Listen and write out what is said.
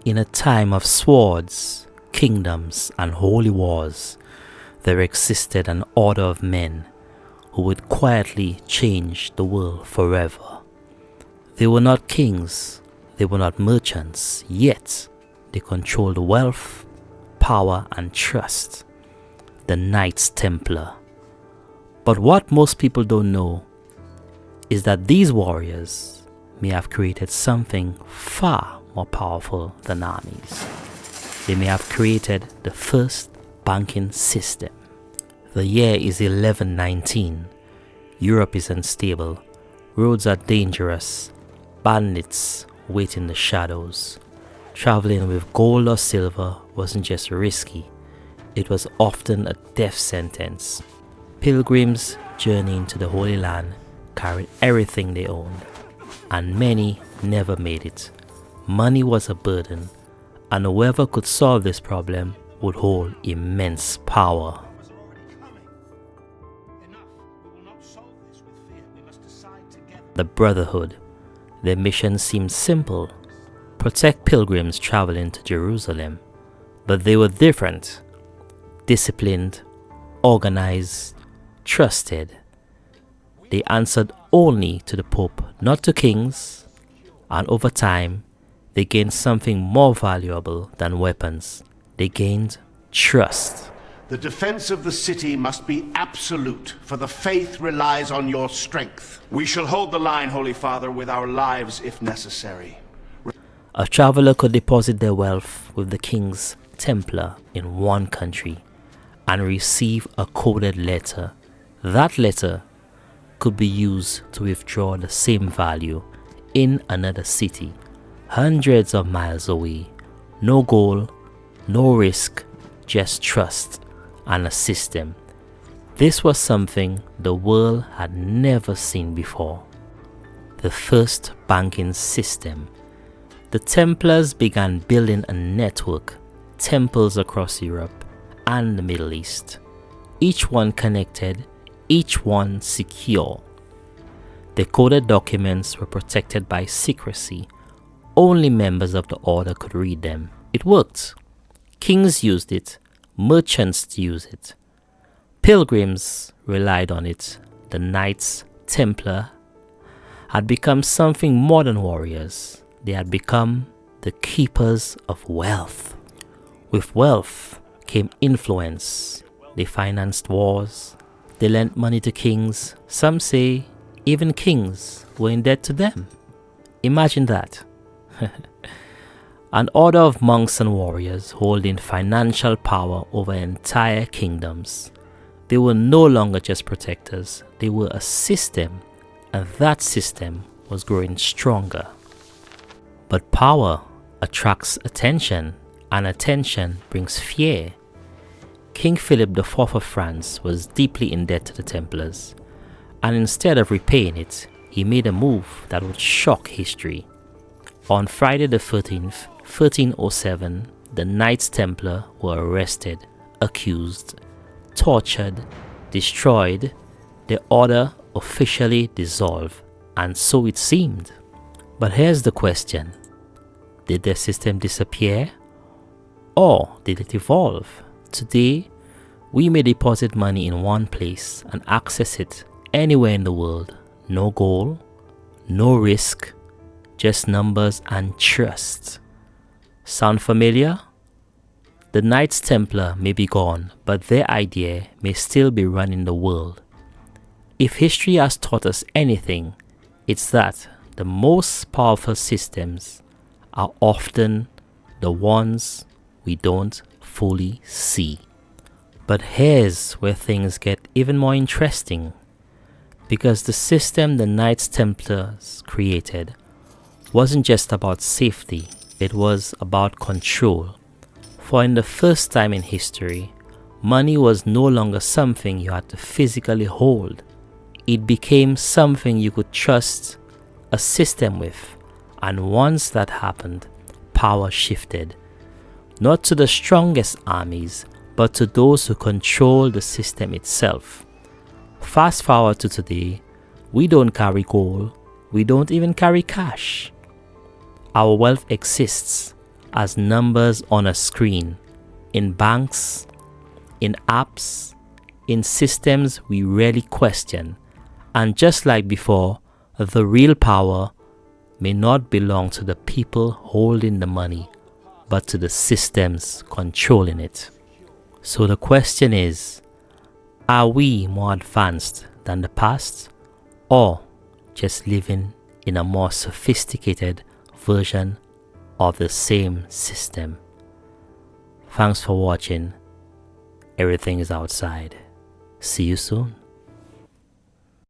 In a time of swords, kingdoms, and holy wars, there existed an order of men who would quietly change the world forever. They were not kings, they were not merchants, yet they controlled wealth, power, and trust. The Knights Templar. But what most people don't know is that these warriors may have created something far more powerful than armies. They may have created the first banking system. The year is 1119. Europe is unstable. Roads are dangerous. Bandits wait in the shadows. Traveling with gold or silver wasn't just risky, it was often a death sentence. Pilgrims journeying to the Holy Land carried everything they owned, and many never made it. Money was a burden, and whoever could solve this problem would hold immense power. The Brotherhood. Their mission seemed simple: protect pilgrims traveling to Jerusalem. But they were different. Disciplined, organized, trusted. They answered only to the Pope, not to kings, and over time, they gained something more valuable than weapons. They gained trust. The defense of the city must be absolute, for the faith relies on your strength. We shall hold the line, Holy Father, with our lives if necessary. A traveler could deposit their wealth with the King's Templar in one country and receive a coded letter. That letter could be used to withdraw the same value in another city, hundreds of miles away. No goal, no risk, just trust and a system. This was something the world had never seen before. The first banking system. The Templars began building a network, temples across Europe and the Middle East, each one connected, each one secure. The coded documents were protected by secrecy. Only members of the order could read them. It worked. Kings used it, merchants used it. Pilgrims relied on it. The Knights Templar had become something more than warriors. They had become the keepers of wealth. With wealth came influence. They financed wars. They lent money to kings. Some say even kings were in debt to them. Imagine that. An order of monks and warriors holding financial power over entire kingdoms. They were no longer just protectors. They were a system, and that system was growing stronger. But power attracts attention, and attention brings fear. King Philip IV of France was deeply in debt to the Templars, and instead of repaying it, he made a move that would shock history. On Friday the 13th, 1307, the Knights Templar were arrested, accused, tortured, destroyed, the order officially dissolved, and so it seemed. But here's the question: did the system disappear, or did it evolve? Today, we may deposit money in one place and access it anywhere in the world. No goal, no risk, just numbers and trust. Sound familiar? The Knights Templar may be gone, but their idea may still be running the world. If history has taught us anything, it's that the most powerful systems are often the ones we don't fully see. But here's where things get even more interesting, because the system the Knights Templars created wasn't just about safety, it was about control. For in the first time in history, money was no longer something you had to physically hold. It became something you could trust a system with, and once that happened, power shifted. Not to the strongest armies, but to those who control the system itself. Fast forward to today, we don't carry gold, we don't even carry cash. Our wealth exists, as numbers on a screen, in banks, in apps, in systems we rarely question. And just like before, the real power may not belong to the people holding the money, but to the systems controlling it. So the question is, are we more advanced than the past, or just living in a more sophisticated version of the same system? Thanks for watching. Everything is outside. See you soon.